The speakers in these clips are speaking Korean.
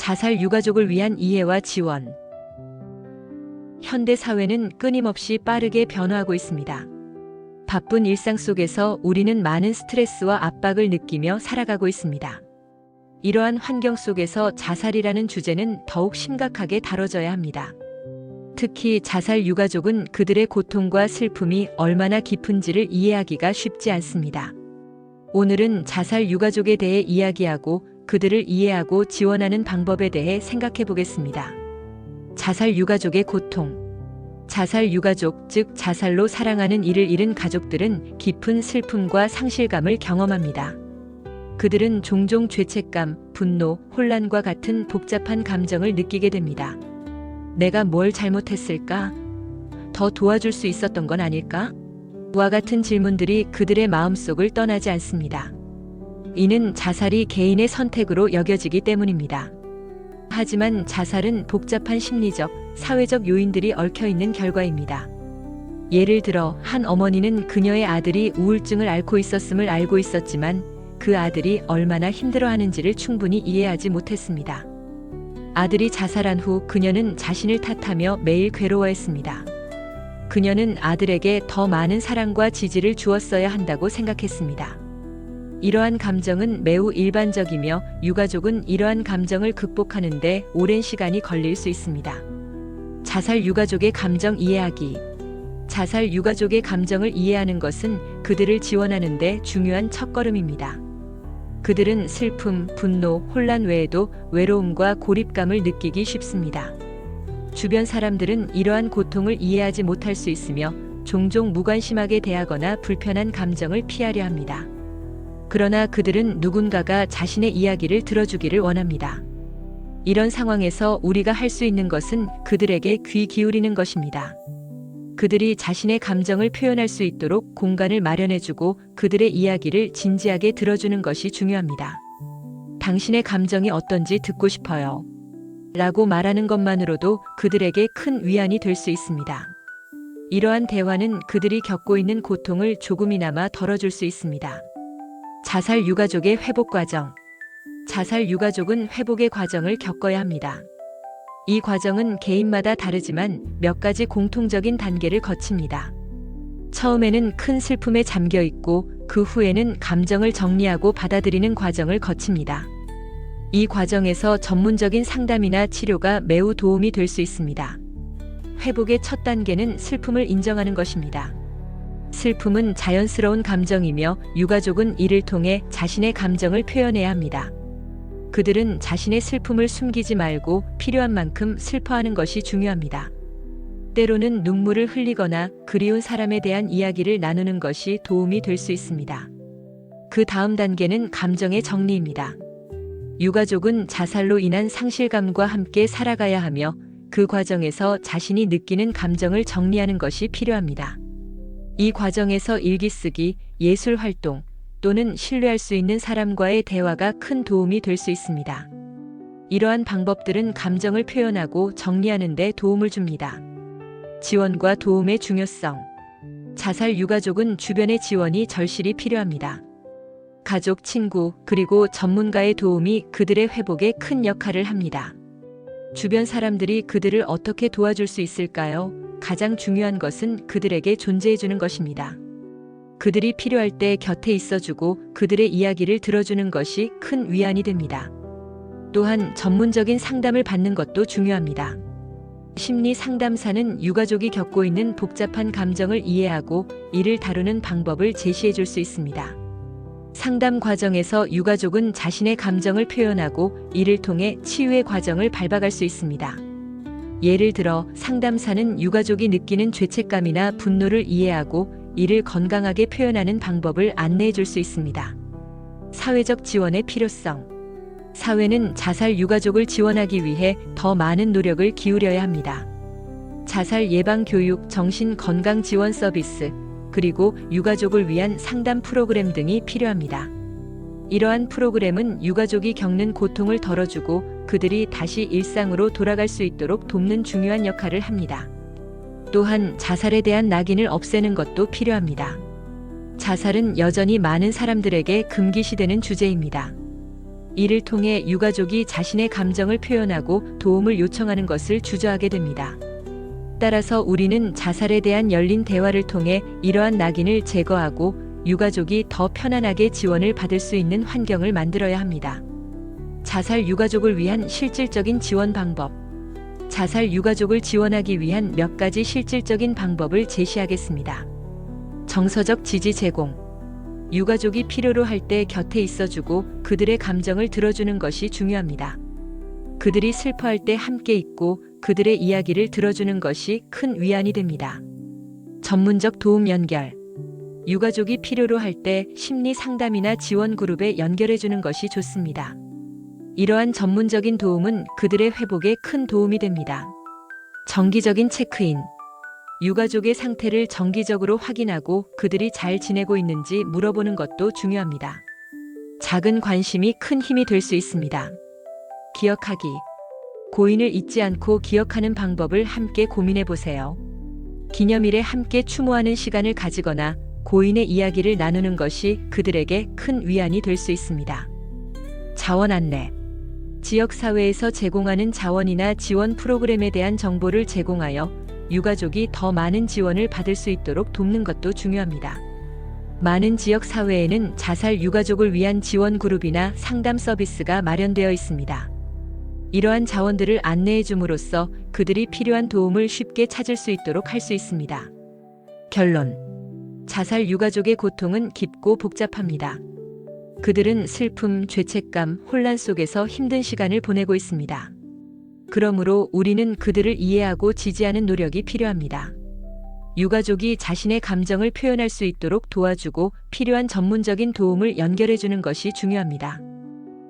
자살 유가족을 위한 이해와 지원. 현대 사회는 끊임없이 빠르게 변화하고 있습니다. 바쁜 일상 속에서 우리는 많은 스트레스와 압박을 느끼며 살아가고 있습니다. 이러한 환경 속에서 자살이라는 주제는 더욱 심각하게 다뤄져야 합니다. 특히 자살 유가족은 그들의 고통과 슬픔이 얼마나 깊은지를 이해하기가 쉽지 않습니다. 오늘은 자살 유가족에 대해 이야기하고 그들을 이해하고 지원하는 방법에 대해 생각해 보겠습니다. 자살 유가족의 고통. 자살 유가족, 즉 자살로 사랑하는 이를 잃은 가족들은 깊은 슬픔과 상실감을 경험합니다. 그들은 종종 죄책감, 분노, 혼란과 같은 복잡한 감정을 느끼게 됩니다. 내가 뭘 잘못했을까? 더 도와줄 수 있었던 건 아닐까? 와 같은 질문들이 그들의 마음속을 떠나지 않습니다. 이는 자살이 개인의 선택으로 여겨지기 때문입니다. 하지만 자살은 복잡한 심리적, 사회적 요인들이 얽혀 있는 결과입니다. 예를 들어 한 어머니는 그녀의 아들이 우울증을 앓고 있었음을 알고 있었지만 그 아들이 얼마나 힘들어하는지를 충분히 이해하지 못했습니다. 아들이 자살한 후 그녀는 자신을 탓하며 매일 괴로워했습니다. 그녀는 아들에게 더 많은 사랑과 지지를 주었어야 한다고 생각했습니다. 이러한 감정은 매우 일반적이며 유가족은 이러한 감정을 극복하는데 오랜 시간이 걸릴 수 있습니다. 자살 유가족의 감정 이해하기. 자살 유가족의 감정을 이해하는 것은 그들을 지원하는 데 중요한 첫걸음입니다. 그들은 슬픔, 분노, 혼란 외에도 외로움과 고립감을 느끼기 쉽습니다. 주변 사람들은 이러한 고통을 이해하지 못할 수 있으며 종종 무관심하게 대하거나 불편한 감정을 피하려 합니다. 그러나 그들은 누군가가 자신의 이야기를 들어주기를 원합니다. 이런 상황에서 우리가 할 수 있는 것은 그들에게 귀 기울이는 것입니다. 그들이 자신의 감정을 표현할 수 있도록 공간을 마련해주고 그들의 이야기를 진지하게 들어주는 것이 중요합니다. 당신의 감정이 어떤지 듣고 싶어요. 라고 말하는 것만으로도 그들에게 큰 위안이 될 수 있습니다. 이러한 대화는 그들이 겪고 있는 고통을 조금이나마 덜어줄 수 있습니다. 자살 유가족의 회복 과정. 자살 유가족은 회복의 과정을 겪어야 합니다. 이 과정은 개인마다 다르지만 몇 가지 공통적인 단계를 거칩니다. 처음에는 큰 슬픔에 잠겨 있고 그 후에는 감정을 정리하고 받아들이는 과정을 거칩니다. 이 과정에서 전문적인 상담이나 치료가 매우 도움이 될 수 있습니다. 회복의 첫 단계는 슬픔을 인정하는 것입니다. 슬픔은 자연스러운 감정이며 유가족은 이를 통해 자신의 감정을 표현해야 합니다. 그들은 자신의 슬픔을 숨기지 말고 필요한 만큼 슬퍼하는 것이 중요합니다. 때로는 눈물을 흘리거나 그리운 사람에 대한 이야기를 나누는 것이 도움이 될 수 있습니다. 그 다음 단계는 감정의 정리입니다. 유가족은 자살로 인한 상실감과 함께 살아가야 하며 그 과정에서 자신이 느끼는 감정을 정리하는 것이 필요합니다. 이 과정에서 일기 쓰기, 예술 활동 또는 신뢰할 수 있는 사람과의 대화가 큰 도움이 될 수 있습니다. 이러한 방법들은 감정을 표현하고 정리하는 데 도움을 줍니다. 지원과 도움의 중요성. 자살 유가족은 주변의 지원이 절실히 필요합니다. 가족, 친구, 그리고 전문가의 도움이 그들의 회복에 큰 역할을 합니다. 주변 사람들이 그들을 어떻게 도와줄 수 있을까요? 가장 중요한 것은 그들에게 존재해주는 것입니다. 그들이 필요할 때 곁에 있어주고 그들의 이야기를 들어주는 것이 큰 위안이 됩니다. 또한 전문적인 상담을 받는 것도 중요합니다. 심리 상담사는 유가족이 겪고 있는 복잡한 감정을 이해하고 이를 다루는 방법을 제시해 줄 수 있습니다. 상담 과정에서 유가족은 자신의 감정을 표현하고 이를 통해 치유의 과정을 밟아갈 수 있습니다. 예를 들어 상담사는 유가족이 느끼는 죄책감이나 분노를 이해하고 이를 건강하게 표현하는 방법을 안내해 줄 수 있습니다. 사회적 지원의 필요성. 사회는 자살 유가족을 지원하기 위해 더 많은 노력을 기울여야 합니다. 자살 예방 교육, 정신 건강 지원 서비스, 그리고 유가족을 위한 상담 프로그램 등이 필요합니다. 이러한 프로그램은 유가족이 겪는 고통을 덜어주고 그들이 다시 일상으로 돌아갈 수 있도록 돕는 중요한 역할을 합니다. 또한 자살에 대한 낙인을 없애는 것도 필요합니다. 자살은 여전히 많은 사람들에게 금기시되는 주제입니다. 이를 통해 유가족이 자신의 감정을 표현하고 도움을 요청하는 것을 주저하게 됩니다. 따라서 우리는 자살에 대한 열린 대화를 통해 이러한 낙인을 제거하고 유가족이 더 편안하게 지원을 받을 수 있는 환경을 만들어야 합니다. 자살 유가족을 위한 실질적인 지원 방법. 자살 유가족을 지원하기 위한 몇 가지 실질적인 방법을 제시하겠습니다. 정서적 지지 제공. 유가족이 필요로 할 때 곁에 있어주고 그들의 감정을 들어주는 것이 중요합니다. 그들이 슬퍼할 때 함께 있고 그들의 이야기를 들어주는 것이 큰 위안이 됩니다. 전문적 도움 연결. 유가족이 필요로 할 때 심리 상담이나 지원 그룹에 연결해 주는 것이 좋습니다. 이러한 전문적인 도움은 그들의 회복에 큰 도움이 됩니다. 정기적인 체크인. 유가족의 상태를 정기적으로 확인하고 그들이 잘 지내고 있는지 물어보는 것도 중요합니다. 작은 관심이 큰 힘이 될 수 있습니다. 기억하기. 고인을 잊지 않고 기억하는 방법을 함께 고민해 보세요. 기념일에 함께 추모하는 시간을 가지거나 고인의 이야기를 나누는 것이 그들에게 큰 위안이 될 수 있습니다. 자원 안내. 지역사회에서 제공하는 자원이나 지원 프로그램에 대한 정보를 제공하여 유가족이 더 많은 지원을 받을 수 있도록 돕는 것도 중요합니다. 많은 지역 사회에는 자살 유가족을 위한 지원 그룹이나 상담 서비스가 마련되어 있습니다. 이러한 자원들을 안내해 줌으로써 그들이 필요한 도움을 쉽게 찾을 수 있도록 할 수 있습니다. 결론. 자살 유가족의 고통은 깊고 복잡합니다. 그들은 슬픔, 죄책감, 혼란 속에서 힘든 시간을 보내고 있습니다. 그러므로 우리는 그들을 이해하고 지지하는 노력이 필요합니다. 유가족이 자신의 감정을 표현할 수 있도록 도와주고 필요한 전문적인 도움을 연결해 주는 것이 중요합니다.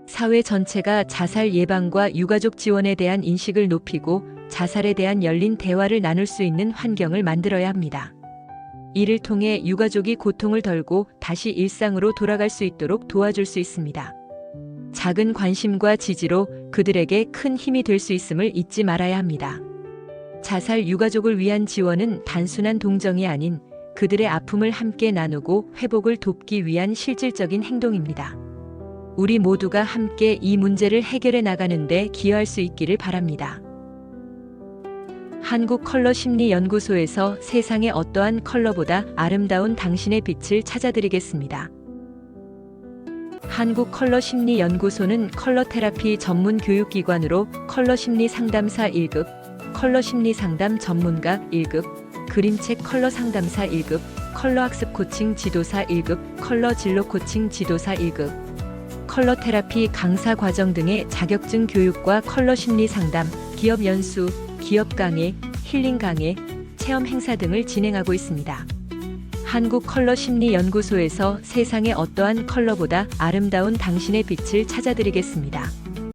사회 전체가 자살 예방과 유가족 지원에 대한 인식을 높이고 자살에 대한 열린 대화를 나눌 수 있는 환경을 만들어야 합니다. 이를 통해 유가족이 고통을 덜고 다시 일상으로 돌아갈 수 있도록 도와줄 수 있습니다. 작은 관심과 지지로 그들에게 큰 힘이 될 수 있음을 잊지 말아야 합니다. 자살 유가족을 위한 지원은 단순한 동정이 아닌 그들의 아픔을 함께 나누고 회복을 돕기 위한 실질적인 행동입니다. 우리 모두가 함께 이 문제를 해결해 나가는데 기여할 수 있기를 바랍니다. 한국컬러심리연구소에서 세상의 어떠한 컬러보다 아름다운 당신의 빛을 찾아드리겠습니다. 한국컬러심리연구소는 컬러테라피 전문 교육기관으로 컬러심리 상담사 1급, 컬러심리 상담 전문가 1급, 그림책 컬러 상담사 1급, 컬러학습 코칭 지도사 1급, 컬러 진로 코칭 지도사 1급, 컬러테라피 강사 과정 등의 자격증 교육과 컬러심리 상담, 기업 연수, 기업 강의, 힐링 강의, 체험 행사 등을 진행하고 있습니다. 한국컬러심리연구소에서 세상의 어떠한 컬러보다 아름다운 당신의 빛을 찾아드리겠습니다.